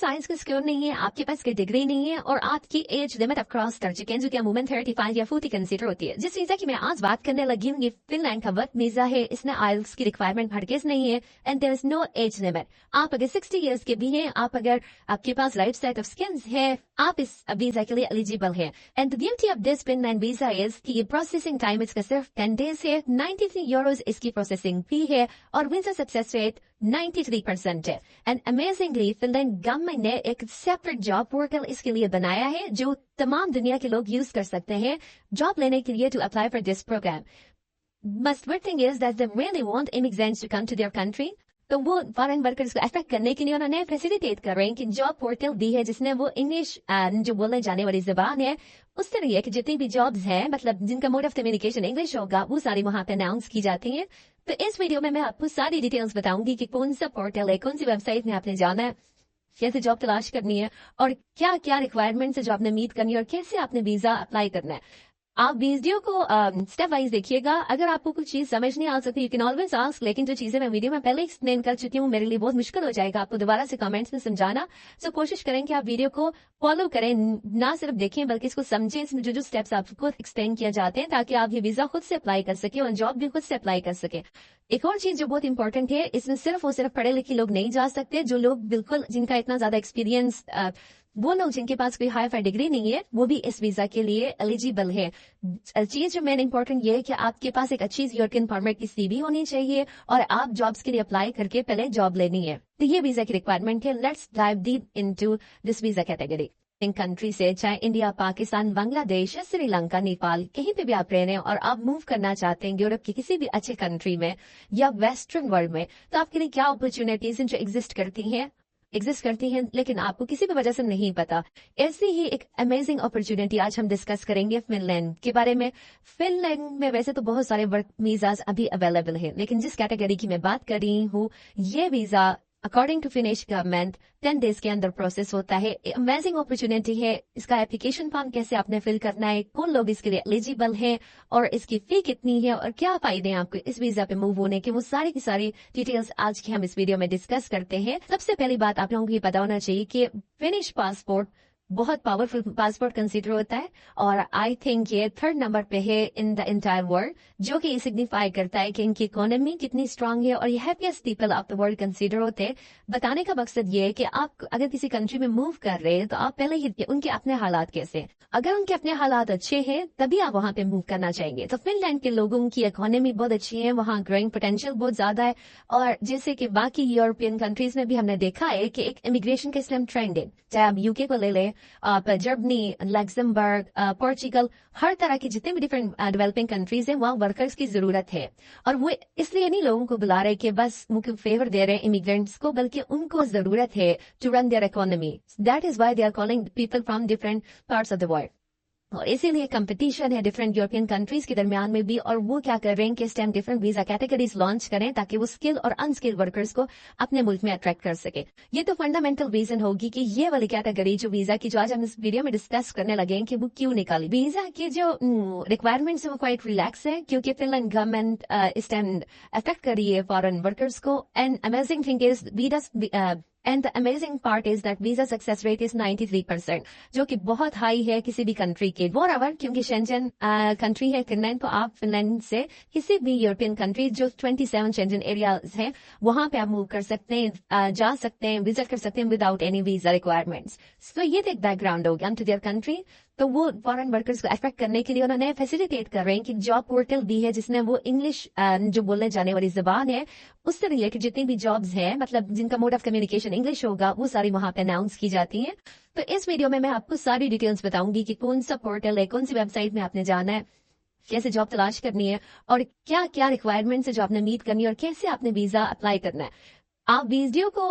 Science का score नहीं है, आपके पास कोई डिग्री नहीं है और आपकी एज लिमिट आप क्रॉस कर चुके हैं, जो कि अमूमन 35 या 40 कंसीडर होती है। जिस वीजा की मैं आज बात करने लगी हूँ, ये फिनलैंड का वर्क वीजा है। इसमें आइल्स की रिक्वायरमेंट हरगिज नहीं है and there is no age limit. आप अगर 60 ईयर्स के भी हैं, अगर आपके पास राइट सेट ऑफ स्किल्स है, आप इस वीजा के लिए एलिजिबल है। And the beauty of this Finland visa is कि ये प्रोसेसिंग टाइम इसका सिर्फ 10 डेज है। 93 यूरोज इसकी प्रोसेसिंग फी है और वीजा सक्सेस रेट 93% है। एंड अमेजिंगली फिनलैंड गवर्नमेंट ने एक सेपरेट जॉब पोर्टल इसके लिए बनाया है, जो तमाम दुनिया के लोग यूज कर सकते हैं जॉब लेने के लिए to apply for this programme. Must one thing is that they really want immigrants to come to their country, तो वो फॉरेन वर्कर्स को अट्रैक्ट करने के लिए उन्होंने फैसिलिटेट कर रहे हैं कि जॉब पोर्टल दी है, जिसने वो इंग्लिश जो बोलने जाने वाली जबान है उस तरह है कि जितनी भी जॉब्स हैं, मतलब जिनका मोड ऑफ कम्युनिकेशन इंग्लिश होगा, वो सारी वहां पे अनाउंस की जाती हैं। तो इस वीडियो में मैं आपको सारी डिटेल्स बताऊंगी कि कौन सा पोर्टल है, कौन सी वेबसाइट में आपने जाना है, कैसे जॉब तलाश करनी है और क्या क्या रिक्वायरमेंट्स है जो आपने मीट करनी है और कैसे आपने वीजा अप्लाई करना है। आप वीडियो को स्टेप वाइज देखिएगा। अगर आपको कुछ चीज समझ नहीं आ सकती, यू कैन ऑलवेज आस्क, लेकिन जो चीजें मैं वीडियो में पहले एक्सप्लेन कर चुकी हूँ, मेरे लिए बहुत मुश्किल हो जाएगा आपको दोबारा से कमेंट्स में समझाना। सो कोशिश करें कि आप वीडियो को फॉलो करें, ना सिर्फ देखें बल्कि इसको समझें, इसमें जो जो स्टेप्स आपको एक्सप्लेन किया जाते हैं, ताकि आप ये वीजा खुद से अप्लाई कर सके और जॉब भी खुद से अप्लाई कर सके। एक और चीज जो बहुत इंपॉर्टेंट है, इसमें सिर्फ और सिर्फ पढ़े लिखे लोग नहीं जा सकते। जो लोग बिल्कुल जिनका इतना ज्यादा एक्सपीरियंस, वो लोग जिनके पास कोई हाई फाई डिग्री नहीं है, वो भी इस वीजा के लिए एलिजिबल है। चीज जो मेन इंपॉर्टेंट ये है कि आपके पास एक अच्छी यूरोपियन परमिट की सीवी होनी चाहिए और आप जॉब्स के लिए अप्लाई करके पहले जॉब लेनी है। तो ये वीजा की रिक्वायरमेंट है। Let's dive deep into this visa category. In country से, चाहे इंडिया, पाकिस्तान, बांग्लादेश या श्रीलंका, नेपाल, कहीं पे भी आप रह रहे हैं और आप मूव करना चाहते हैं यूरोप की किसी भी अच्छे कंट्री में या वेस्टर्न वर्ल्ड में, तो आपके लिए क्या अपॉर्चुनिटीज जो एग्जिस्ट करती हैं, लेकिन आपको किसी भी वजह से नहीं पता। ऐसी ही एक अमेजिंग अपॉर्चुनिटी आज हम डिस्कस करेंगे फिनलैंड के बारे में। फिनलैंड में वैसे तो बहुत सारे वर्क वीजाज अभी अवेलेबल हैं, लेकिन जिस कैटेगरी की मैं बात कर रही हूँ, ये visa according to Finnish government 10 days के अंदर प्रोसेस होता है। अमेजिंग अपॉर्चुनिटी है। इसका एप्लीकेशन फॉर्म कैसे आपने फिल करना है, कौन लोग इसके लिए एलिजिबल हैं और इसकी फी कितनी है और क्या फायदे हैं आपको इस वीजा पे मूव होने के, वो सारी की सारी डिटेल्स आज की हम इस वीडियो में डिस्कस करते हैं। सबसे पहली बात आप लोगों को ये पता होना चाहिए कि फिनिश पासपोर्ट बहुत पावरफुल पासपोर्ट कंसीडर होता है और आई थिंक ये 3rd नंबर पे है इन द एंटायर वर्ल्ड, जो कि सिग्निफाई करता है कि इनकी इकोनॉमी कितनी स्ट्रांग है और ये happiest people of the world consider होते हैं। बताने का मकसद ये है कि आप अगर किसी कंट्री में मूव कर रहे हैं तो आप पहले ही उनके अपने हालात कैसे, अगर उनके अपने हालात अच्छे हैं तभी आप वहां पे मूव करना चाहेंगे। तो फिनलैंड के लोगों की इकोनॉमी बहुत अच्छी है, वहाँ ग्रोइंग पोटेंशियल बहुत ज्यादा है और जैसे कि बाकी यूरोपियन कंट्रीज में भी हमने देखा है कि एक इमिग्रेशन का स्लम ट्रेंड है। चाहे आप यूके को ले लें, आप जर्मनी, लग्जमबर्ग, पोर्चुगल, हर तरह की जितने भी डिफरेंट डेवलपिंग कंट्रीज हैं, वहाँ वर्कर्स की जरूरत है। और वो इसलिए नहीं लोगों को बुला रहे कि बस उनको फेवर दे रहे हैं इमिग्रेंट्स को, बल्कि उनको जरूरत है to run their economy. That is why they are calling people from different parts of the world. और इसीलिए कंपटीशन है डिफरेंट यूरोपियन कंट्रीज के दरमियान में भी, और वो क्या कर रहे हैं कि इस time different visa categories launch करें ताकि वो स्किल और अनस्किल्ड वर्कर्स को अपने मुल्क में अट्रैक्ट कर सके। ये तो फंडामेंटल रीजन होगी कि ये वाली कैटेगरी जो वीजा की, जो आज हम इस वीडियो में डिस्कस करने लगे हैं कि वो क्यों निकाली। वीजा की जो रिक्वायरमेंट्स है वो क्वाइट रिलैक्स है, क्योंकि फिनलैंड गवर्नमेंट इस टाइम अफेक्ट कर रही है फॉरेन वर्कर्स को। And amazing thing is And the amazing part is that visa success rate is 93%, जो कि बहुत हाई है किसी भी कंट्री के। मोरओवर, क्योंकि शेंजन कंट्री है फिनलैंड, तो आप फिनलैंड से किसी भी यूरोपियन कंट्री जो 27 शेंजन एरियाज हैं वहां पे आप मूव कर सकते हैं, जा सकते हैं, विजिट कर सकते हैं विदाउट एनी वीजा रिक्वायरमेंट्स। सो ये एक बैकग्राउंड हो गया टू देयर कंट्री। तो वो फॉरेन वर्कर्स को अट्रैक्ट करने के लिए उन्होंने फैसिलिटेट कर रहे हैं कि जॉब पोर्टल दी है, जिसने वो इंग्लिश जो बोलने जाने वाली जबान है उस तरह की जितनी भी जॉब्स हैं, मतलब जिनका मोड ऑफ कम्युनिकेशन इंग्लिश होगा, वो सारी वहां पे अनाउंस की जाती हैं। तो इस वीडियो में मैं आपको सारी डिटेल्स बताऊंगी कि कौन सा पोर्टल है, कौन सी वेबसाइट में आपने जाना है, कैसे जॉब तलाश करनी है और क्या क्या रिक्वायरमेंट्स है जो आपने मीट करनी है और कैसे आपने वीजा अप्लाई करना है। आप वीडियो को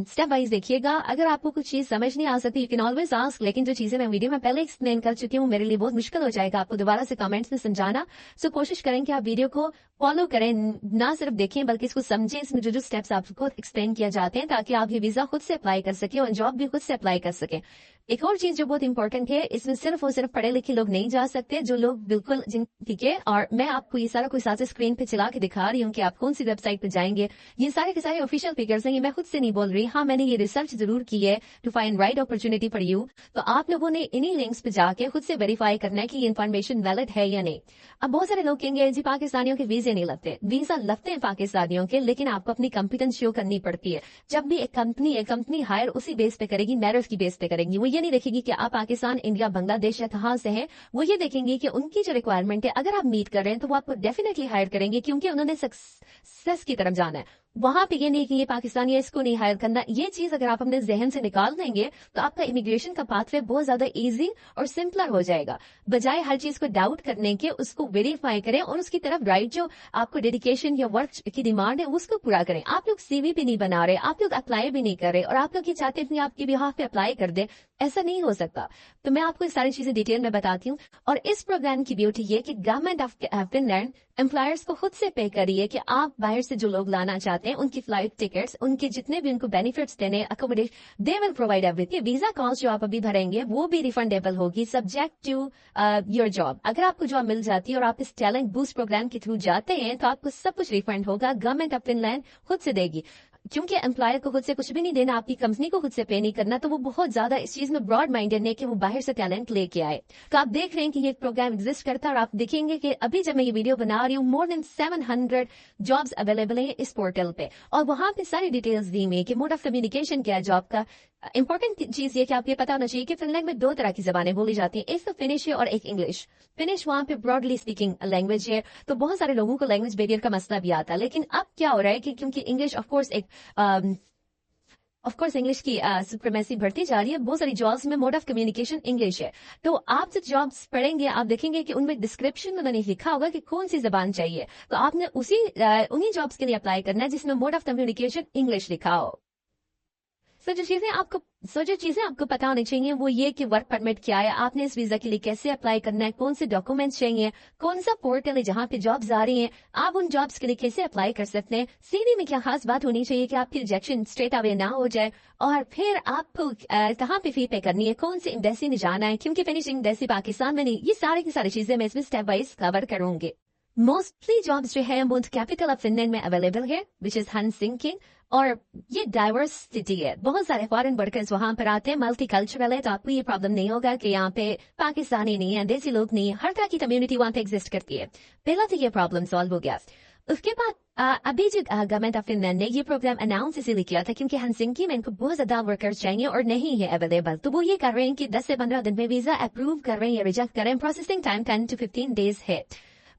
स्टेप वाइज देखिएगा। अगर आपको कुछ चीज समझ नहीं आ सकती, यू कैन ऑलवेज आस्क, लेकिन जो चीजें मैं वीडियो में पहले एक्सप्लेन कर चुकी हूँ, मेरे लिए बहुत मुश्किल हो जाएगा आपको दोबारा से कमेंट्स में समझाना। सो कोशिश करें कि आप वीडियो को फॉलो करें, ना सिर्फ देखें बल्कि इसको समझें, इसमें जो जो स्टेप्स आपको एक्सप्लेन किया जाते हैं, ताकि आप ये वीजा खुद से अप्लाई कर सके और जॉब भी खुद से अप्लाई कर सके। एक और चीज जो बहुत इंपॉर्टेंट है, इसमें सिर्फ और सिर्फ पढ़े लिखे लोग नहीं जा सकते, जो लोग बिल्कुल ठीक है। और मैं आपको ये सारा कुछ साथ स्क्रीन पे चला के दिखा रही हूँ कि आप कौन सी वेबसाइट पे जाएंगे। ये सारे के सारे ऑफिशियल फिगर्स हैं, ये मैं खुद से नहीं बोल रही। हाँ, मैंने ये रिसर्च जरूर की है to find right opportunity for you. तो आप लोगों ने इन्हीं लिंक्स पे जाके खुद से वेरीफाई करना है कि ये इन्फॉर्मेशन वैलिड है या नहीं। अब बहुत सारे लोग कहेंगे जी पाकिस्तानियों के वीजे नहीं लगते। वीजा लगते हैं पाकिस्तानियों के, लेकिन आपको अपनी कॉम्पिटेंस शो करनी पड़ती है। जब भी एक कंपनी हायर उसी बेस पे करेगी, मेरिट की बेस पे करेगी। वो ये नहीं देखेगी कि आप पाकिस्तान, इंडिया, बांग्लादेश या कहाँ से हैं। वो ये देखेंगे कि उनकी जो रिक्वायरमेंट है अगर आप मीट कर रहे हैं तो वो आपको डेफिनेटली हायर करेंगे, क्योंकि उन्होंने सक्सेस की तरफ जाना है। वहां पे ये नहीं कि ये पाकिस्तानी है, इसको नहीं हायर करना। ये चीज अगर आप अपने जहन से निकाल देंगे तो आपका इमिग्रेशन का पाथवे बहुत ज्यादा इजी और सिंपलर हो जाएगा। बजाय हर चीज को डाउट करने के उसको वेरीफाई करें और उसकी तरफ राइट जो आपको डेडिकेशन या वर्क की डिमांड है उसको पूरा करें। आप लोग सीवी भी नहीं बना रहे, आप लोग अप्लाई भी नहीं कर रहे और आप लोग ये चाहते हैं आपके बिहाफ पे अप्लाई कर दे, ऐसा नहीं हो सकता। तो मैं आपको ये सारी चीजें डिटेल में बताती हूँ। और इस प्रोग्राम की ब्यूटी ये कि गवर्नमेंट ऑफ फिनलैंड एम्प्लॉयर्स को खुद से पे करिए कि आप बाहर से जो लोग लाना चाहते हैं उनकी फ्लाइट टिकट्स, उनके जितने भी उनको बेनिफिट्स देने, accommodation, they will provide everything. Visa cost जो आप अभी भरेंगे वो भी रिफंडेबल होगी सब्जेक्ट टू योर जॉब। अगर आपको जॉब मिल जाती है और आप इस टैलेंट बूस्ट प्रोग्राम के थ्रू जाते हैं तो आपको सब कुछ रिफंड होगा, गवर्नमेंट ऑफ फिनलैंड खुद से देगी। क्योंकि एम्प्लॉयर को खुद से कुछ भी नहीं देना, आपकी कंपनी को खुद से पे नहीं करना, तो वो बहुत ज्यादा इस चीज में ब्रॉड माइंडेड है कि वो बाहर से टैलेंट लेके आए। तो आप देख रहे हैं कि ये प्रोग्राम एग्जिस्ट करता है और आप देखेंगे कि अभी जब मैं ये वीडियो बना रही हूँ मोर देन 700 जॉब्स अवेलेबल है इस पोर्टल पे। और वहां पे सारी डिटेल्स दी हुई है कि मोड ऑफ कम्युनिकेशन क्या है जॉब का। इंपॉर्टेंट चीज ये कि आपको पता होना चाहिए कि फिनलैंड में 2 तरह की जबानें बोली जाती हैं, एक तो फिनिश है और एक इंग्लिश। फिनिश वहां पे ब्रॉडली स्पीकिंग लैंग्वेज है, तो बहुत सारे लोगों को लैंग्वेज बैरियर का मसला भी आता है। लेकिन अब क्या हो रहा है कि क्योंकि इंग्लिश ऑफकोर्स इंग्लिश की सुप्रीमेसी बढ़ती जा रही है, बहुत सारी जॉब्स में मोड ऑफ कम्युनिकेशन इंग्लिश है। तो आप जब जॉब्स पढ़ेंगे आप देखेंगे कि उनमें डिस्क्रिप्शन में उन्होंने लिखा होगा कि कौन सी जबान चाहिए, तो आपने उन्हीं जॉब्स के लिए अप्लाई करना है जिसमें मोड ऑफ कम्युनिकेशन इंग्लिश लिखा हो। सो जो चीजें आपको पता होनी चाहिए वो ये कि वर्क परमिट क्या है, आपने इस वीजा के लिए कैसे अप्लाई करना है, कौन से डॉक्यूमेंट्स चाहिए, कौन सा पोर्टल है जहां पे जॉब्स आ रही हैं, आप उन जॉब्स के लिए कैसे अप्लाई कर सकते हैं। सीवी में क्या खास बात होनी चाहिए कि आपकी रिजेक्शन स्ट्रेट अवे ना हो जाए। और फिर आपको कहाँ पे फी पे करनी है, कौन सी एम्बेसी में जाना है, क्योंकि फिनिशिंग एम्बेसी पाकिस्तान में नहीं। ये सारी की सारी चीजें मैं इसमें स्टेप वाइज कवर करूंगी। मोस्टली जॉब्स जो है वो कैपिटल ऑफ फिनलैंड में अवेलेबल है, विच इज हेलसिंकी। और ये डाइवर्स सिटी है, बहुत सारे फॉरेन वर्कर्स वहां पर आते हैं, मल्टी कल्चरल है, तो आपको ये प्रॉब्लम नहीं होगा कि यहाँ पे पाकिस्तानी नहीं है, देसी लोग नहीं है, हर तरह की कम्युनिटी वहां पे एग्जिस्ट करती है। पहला तो ये प्रॉब्लम सॉल्व हो गया। उसके बाद अभी जो गवर्नमेंट ऑफ फिनलैंड ने ये प्रोग्राम अनाउंस इसीलिए किया था क्योंकि हेलसिंकी में इनको बहुत ज्यादा वर्कर्स चाहिए और नहीं है अवेलेबल। तो वो ये कर रहे हैं कि 10 से 15 दिन में वीजा अप्रूव कर रहे हैं या रिजेक्ट कर रहे हैं। प्रोसेसिंग टाइम 10 to 15 डेज है।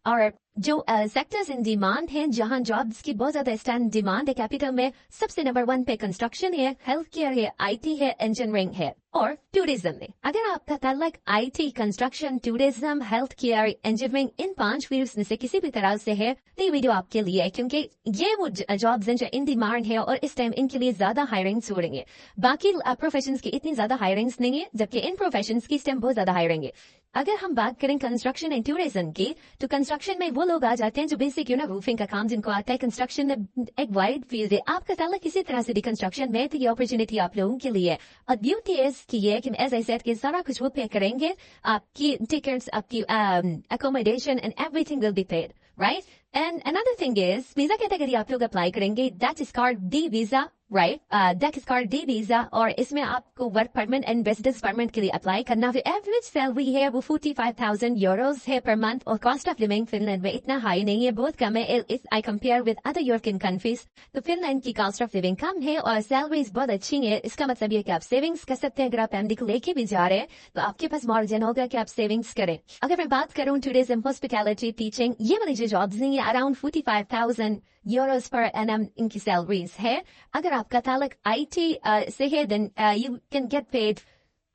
और जो सेक्टर्स इन डिमांड हैं जहां जॉब्स की बहुत ज्यादा स्टैंड डिमांड है कैपिटल में, सबसे नंबर 1 पे कंस्ट्रक्शन है, हेल्थ केयर है, आईटी है, इंजीनियरिंग है और टूरिज्म है। अगर आपका ताल्लुक IT, construction, tourism, health care, engineering in 5 fields में से किसी भी तरह से है तो ये वीडियो आपके लिए है, क्योंकि ये वो जॉब्स हैं जो इन डिमांड है और इस टाइम इनके लिए ज्यादा हायरिंग्स हो रही है। बाकी प्रोफेशंस की इतनी ज्यादा हायरिंग्स नहीं है, जबकि इन प्रोफेशंस की इस टाइम बहुत ज्यादा हायरिंग है। अगर हम बात करें कंस्ट्रक्शन एंड टूरिज्म की, तो कंस्ट्रक्शन में वो लोग आ जाते हैं जो बेसिक रूफिंग का काम जिनको आता है। कंस्ट्रक्शन में एक वाइड फील्ड है, आपका ताल्लुक किसी तरह से भी कंस्ट्रक्शन में, तो ये अपॉर्चुनिटी आप लोगों के लिए। और ब्यूटी इज की ये कि एज आई सेड के सारा कुछ वो पे करेंगे, आपकी टिकट्स, आपकी accommodation and everything will be paid, right. And another thing is visa category आप लोग अप्लाई करेंगे, that is called D visa, right, that is called D visa. और इसमें आपको work permit and residence permit के लिए apply करना है। एवरेज सैलरी है वो 45,000 यूरोज है पर मंथ। और कॉस्ट ऑफ लिविंग फिनलैंड में इतना हाई नहीं है, बहुत कम है if I compare with other European countries. तो फिनलैंड की कॉस्ट ऑफ लिविंग कम है और सैलरीज बहुत अच्छी है। इसका मतलब ये कि आप सेविंग्स कर सकते हैं। अगर आप एमडी को लेके भी जा रहे हैं तो आपके पास मार्जिन होगा कि आप सेविंग्स करें। अगर मैं बात करूं टूरिज्म, हॉस्पिटैलिटी, टीचिंग, ये वाली जो जॉब्स हैं ये अराउंड 45,000 यूरोज पर एनम इनकी सैलरीज है। अगर आपका ताल्लुक आईटी से है then you can get paid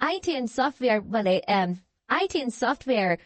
IT and software वाले IT and software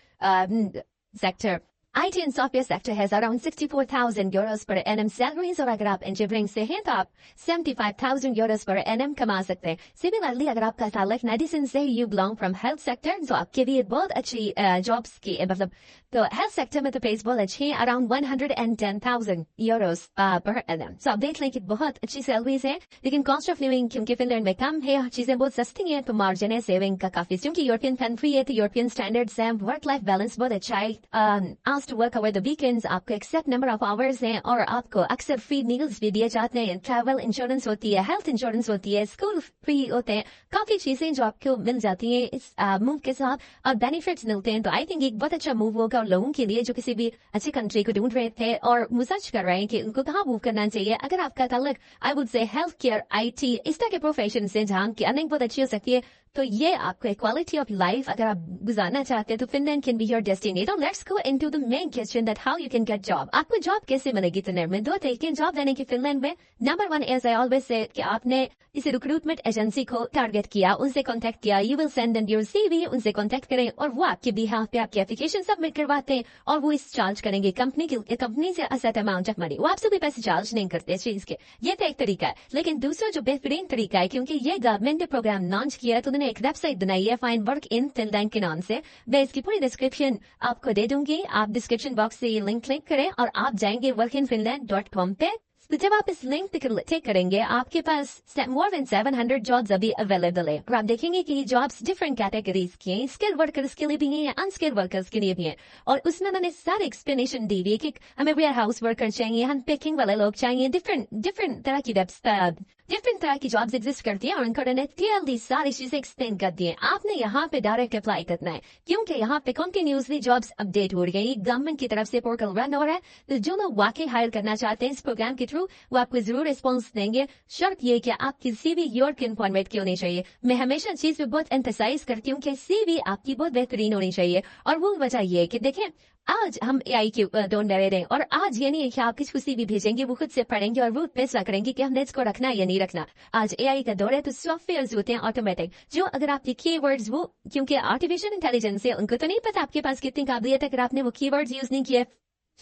sector IT and software sector has around 64,000 euros per annum salaries और अगर आप इंजीनियरिंग से हैं तो आप 75,000 euros per annum कमा सकते हैं। सिमिलरली अगर आपका ताल्लुक मेडिसिन से you belong from health sector तो आपके लिए बहुत अच्छी जॉब्स की मतलब तो हेल्थ सेक्टर में तो पेज बहुत अच्छी है अराउंड 110,000 euros per annum। तो आप देख लें कि बहुत अच्छी सैलरीज है, लेकिन कॉस्ट ऑफ लिविंग क्योंकि फिनलैंड में कम है, चीजें बहुत सस्ती हैं तो मार्जिन है सेविंग का काफी, क्योंकि यूरोपियन कंट्री है तो यूरोपियन स्टैंडर्ड्स हैं, वर्क लाइफ बैलेंस बहुत अच्छा है। to work over the weekends, आपको एक्सेप्ट नंबर ऑफ आवर्स हैं और आपको अक्सर फ्री मील्स भी दिए जाते हैं, ट्रैवल इंश्योरेंस होती है, हेल्थ इंश्योरेंस होती है, स्कूल फ्री होते हैं, काफी चीजें जो आपको मिल जाती हैं इस मूव के साथ और बेनिफिट्स मिलते हैं। तो आई थिंक एक बहुत अच्छा मूव होगा लोगों के लिए जो किसी भी अच्छी कंट्री को ढूंढ रहे थे और रिसर्च कर रहे हैं कि उनको कहाँ मूव करना चाहिए। अगर आपका ताल्लुक I would say health care, IT इस तरह के प्रोफेशन से जहाँ की अर्निंग बहुत अच्छी हो सकती है, तो ये आपको एक क्वालिटी ऑफ लाइफ अगर आप गुजारना चाहते हैं तो Finland can be your destiny. तो let's go into the main question that how you can get job. आपको जॉब कैसे मिलेगी फिनलैंड में? दो तरीके जॉब देने की फिनलैंड में। Number 1 as I always say कि आपने इस रिक्रूटमेंट एजेंसी को टारगेट किया, उनसे कांटेक्ट किया, you will send them your CV, उनसे कांटेक्ट करें और वो आपके बिहाफ पे आपकी एप्लीकेशन सबमिट करवाते हैं और वो इस चार्ज करेंगे कंपनी से असेट अमाउंट ऑफ मनी। वो आपसे भी पैसे चार्ज नहीं करते इस चीज के। ये तो एक तरीका है, लेकिन दूसरा जो बेहतरीन तरीका है, क्योंकि ये गवर्नमेंट ने प्रोग्राम लॉन्च किया है तो उन्होंने एक वेबसाइट बनाई है फाइंड वर्क इन फिनलैंड के नाम से। मैं इसकी पूरी डिस्क्रिप्शन आपको दे दूंगी, आप डिस्क्रिप्शन बॉक्स से ये लिंक क्लिक करें और आप जाएंगे workinfinland.com पे। तो जब आप इस लिंक पे क्लिक करेंगे आपके पास मोर देन 700 जॉब्स अभी अवेलेबल है और आप देखेंगे कि ये जॉब्स डिफरेंट कैटेगरीज की हैं, स्किल्ड वर्कर्स के लिए भी हैं या अनस्किल्ड वर्कर्स के लिए भी हैं। और उसमें मैंने सारे एक्सप्लेनेशन दी हुई है कि हमें वेयर हाउस वर्कर चाहिए, हम पैकिंग वाले लोग चाहिए, डिफरेंट तरह की डिफरेंट तरह की जॉब्स एग्जिस्ट करती हैं और उनको क्लियरली सारी चीजें एक्सप्लेन कर दी हैं। आपने यहाँ पे डायरेक्ट अप्लाई करना है क्योंकि यहाँ पे कंटिन्यूसली जॉब्स अपडेट हो रही है, गवर्नमेंट की तरफ से पोर्टल रन हो रहा है। तो जो लोग वाकई हायर करना चाहते हैं इस प्रोग्राम के थ्रू वो आपको जरूर रिस्पॉन्स देंगे। शर्त ये कि आपकी CV यूरोपियन फॉर्मेट की होनी चाहिए। मैं हमेशा चीज पे बहुत एम्फसाइज करती हूँ कि CV आपकी बहुत बेहतरीन होनी चाहिए और वो वजह ये कि देखें आज हम AI की डोंट ले रहे हैं और आज ये नहीं है कि आप किसी को CV भेजेंगे वो खुद से पढ़ेंगे और वो फैसला करेंगे कि हमने इसको रखना या नहीं रखना। आज AI का दौर है तो सॉफ्टवेयर होते हैं ऑटोमेटिक, जो अगर आपके कीवर्ड्स वो क्योंकि आर्टिफिशियल इंटेलिजेंस है उनको तो नहीं पता आपके पास कितनी काबिलियत है, अगर आपने वो कीवर्ड्स यूज नहीं किए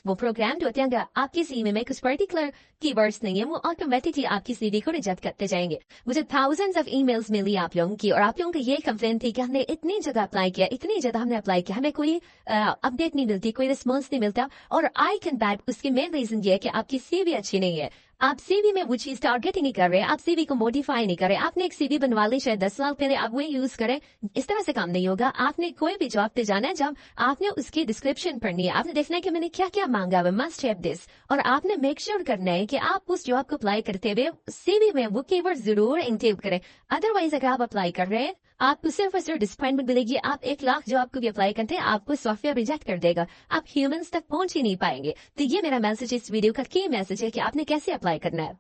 वो प्रोग्राम होते हैं, अगर आपकी CV में कुछ पर्टिकुलर कीवर्ड्स नहीं है वो ऑटोमेटिकली आपकी CV को रिजेक्ट करते जाएंगे। मुझे थाउजेंड्स ऑफ ईमेल्स मिली आप लोगों की और आप लोगों की ये कंप्लेन थी कि हमने इतनी जगह अप्लाई किया, इतनी जगह हमने अप्लाई किया, हमें कोई अपडेट नहीं मिलती, कोई रिस्पॉन्स नहीं मिलता। और आई कैन बैक उसकी मेन रीजन ये है कि आपकी CV अच्छी नहीं है, आप CV में वो चीज टारगेट ही नहीं कर रहे, आप CV को मॉडिफाई नहीं कर रहे। आपने एक CV बनवा ली शायद 10 साल पहले, आप वो यूज करें, इस तरह से काम नहीं होगा। आपने कोई भी जॉब पे जाना है, जब आपने उसकी डिस्क्रिप्शन पढ़नी है, आपने देखना है कि मैंने क्या क्या मांगा हुआ, मस्ट हैव दिस, और आपने मेक श्योर करना है कि आप उस जॉब को अप्लाई करते हुए CV में वो कीवर्ड जरूर इंक्लूड करें। अदरवाइज अगर आप अप्लाई कर रहे हैं आपको सिर्फ और सिर्फ डिसअपॉइंटमेंट मिलेगी। आप 1 लाख जॉब को भी अप्लाई करते हैं आपको सॉफ्टवेयर रिजेक्ट कर देगा, आप ह्यूमंस तक पहुंच ही नहीं पाएंगे। तो ये मेरा मैसेज इस वीडियो का की मैसेज है कि आपने कैसे अप्लाई करना है।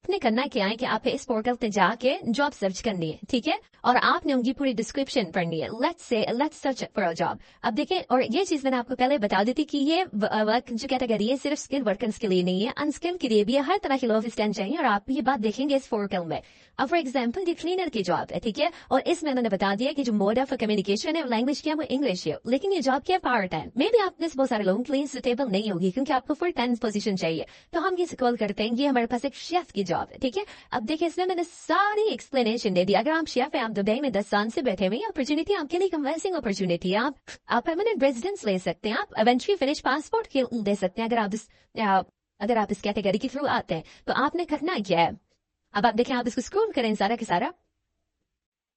आपने करना क्या है कि आप इस पोर्टल पे जाके जॉब सर्च करनी है, ठीक है, और आपने उनकी पूरी डिस्क्रिप्शन पढ़नी है। Let's search for a job. अब देखें, और ये चीज मैंने आपको पहले बता दी थी कि ये वर्क जो कैटेगरी है सिर्फ स्किल्ड वर्कर्स के लिए नहीं है, अनस्किल्ड के लिए भी है, हर तरह के लोग स्टैंड चाहिए और आप ये बात देखेंगे इस पोर्टल में। अब फॉर एग्जाम्पल ये क्लीनर की जॉब है, ठीक है, और इसमें मैंने बता दिया कि जो मोड ऑफ कम्युनिकेशन है लैंग्वेज क्या है वो इंग्लिश है, लेकिन ये जॉब क्या पार्ट टाइम मे भी आपने बहुत सारे लोगों के लिए सुटेबल नहीं होगी क्योंकि आपको फुल टाइम पोजीशन चाहिए। तो हम ये स्क्रॉल करते हैं, ये हमारे पास एक शेफ की जॉब है, ठीक है। अब देखिए इसमें मैंने सारी एक्सप्लेनेशन दे दी। अगर आप शेफ है, आप दुबई में 10 साल से बैठे हुए, अपॉर्चुनिटी आपके लिए कन्विंसिंग अपॉर्चुनिटी है, आप परमानेंट रेजिडेंस ले सकते हैं, आप इवेंचुअली फिनिश पासपोर्ट दे सकते हैं अगर आप इस कैटेगरी के थ्रू आते हैं। तो आपने करना क्या है, अब आप देखें, आप इसको स्क्रॉल करें सारा के सारा,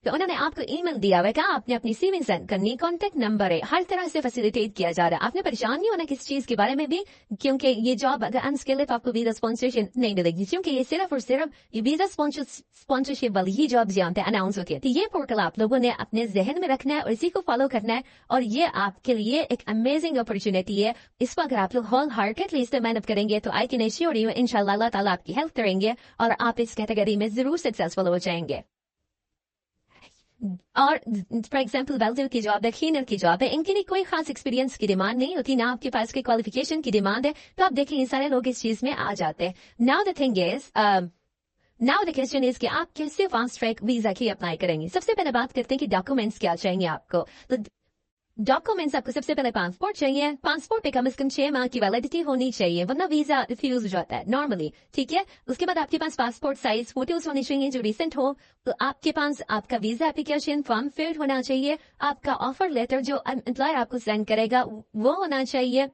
तो उन्होंने आपको ईमेल दिया हुआ है, कहा आपने अपनी CV सेंड करनी, कॉन्टेक्ट नंबर है, हर तरह से फैसिलिटेट किया जा रहा है। आपने परेशान नहीं होना किस चीज के बारे में भी, क्योंकि ये जॉब अगर अनस्किल्ड है तो आपको वीजा स्पॉन्सरशिप नहीं मिलेगी, क्योंकि ये सिर्फ और सिर्फ ये वीजा स्पॉन्सरशिप वाली ही जॉब यहाँ पे अनाउंस होती है। तो ये पोर्टल आप लोगों ने अपने जहन में रखना है और इसी को फॉलो करना है, और ये आपके लिए एक अमेजिंग अपॉर्चुनिटी है। इस पर अगर आप लोग होल हार्टेडली इससे मेहनत करेंगे तो आई कैन एश्योर यू इंशाल्लाह अल्लाह ताला आपकी हेल्प करेंगे और आप इस कैटेगरी में जरूर सक्सेसफुल हो जाएंगे। और फॉर एग्जाम्पल वेल्डर की जॉब है, क्लीनर की जॉब है, इनके लिए कोई खास एक्सपीरियंस की डिमांड नहीं होती, ना आपके पास कोई क्वालिफिकेशन की डिमांड है। तो आप देखें, सारे लोग इस चीज में आ जाते हैं। Now the thing is, now the question is कि आप कैसे फास्ट ट्रैक वीजा की अप्लाई करेंगे। सबसे पहले बात करते हैं कि डॉक्यूमेंट्स क्या चाहिए आपको। तो डॉक्यूमेंट्स आपको सबसे पहले पासपोर्ट चाहिए। पासपोर्ट पे कम से कम 6 माह की वैलिडिटी होनी चाहिए, वरना वीजा रिफ्यूज हो जाता है नॉर्मली, ठीक है। उसके बाद आपके पास पासपोर्ट साइज फोटोज होनी चाहिए जो रिसेंट हो। तो आपके पास आपका वीजा एप्लीकेशन फॉर्म फिल होना चाहिए। आपका ऑफर लेटर जो एम्प्लॉयर आपको सेंड करेगा वो होना चाहिए।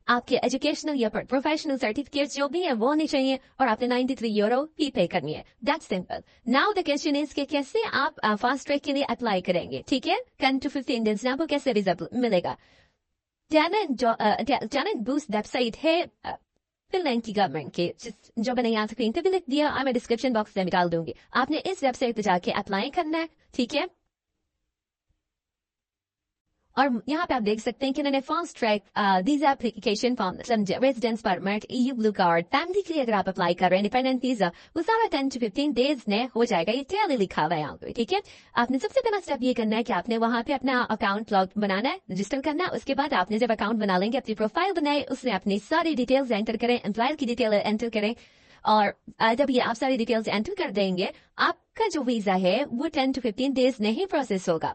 आपके एजुकेशनल या प्रोफेशनल सर्टिफिकेट जो भी है वो होने चाहिए, और आपने 93 यूरो फी पे करनी है। That's simple. Now the question is कि कैसे आप फास्ट ट्रैक के लिए अप्लाई करेंगे, ठीक है। 10 to 15 डेज में आपको कैसे वीजा मिलेगा। टैलेंट बूस्ट वेबसाइट है फिनलैंड की गवर्नमेंट के, जो मैंने यहाँ स्क्रीन पे भी लिख दिया और मैं डिस्क्रिप्शन बॉक्स में डाल दूंगी। आपने इस वेबसाइट पे जाके अप्लाई करना है, ठीक है। और यहाँ पे आप देख सकते हैं कि उन्होंने fast track visa application form, residence permit, EU blue card, family के लिए अगर आप अप्लाई कर रहे हैं इंडिपेंडेंट वीजा, वो सारा 10 to 15 डेज में हो जाएगा। ये क्लियरली लिखा हुआ है यहाँ पे, ठीक है। आपने सबसे पहला स्टेप ये करना है कि आपने वहाँ पे अपना अकाउंट लॉग बनाना है, रजिस्टर करना है। उसके बाद आपने जब अकाउंट बना लेंगे, अपनी प्रोफाइल बनाए, उसमें अपनी सारी डिटेल्स एंटर करें, एम्प्लॉयर की डिटेल एंटर करें, और जब ये आप सारी डिटेल्स एंटर कर देंगे, आपका जो वीजा है वो 10 to 15 डेज में ही प्रोसेस होगा।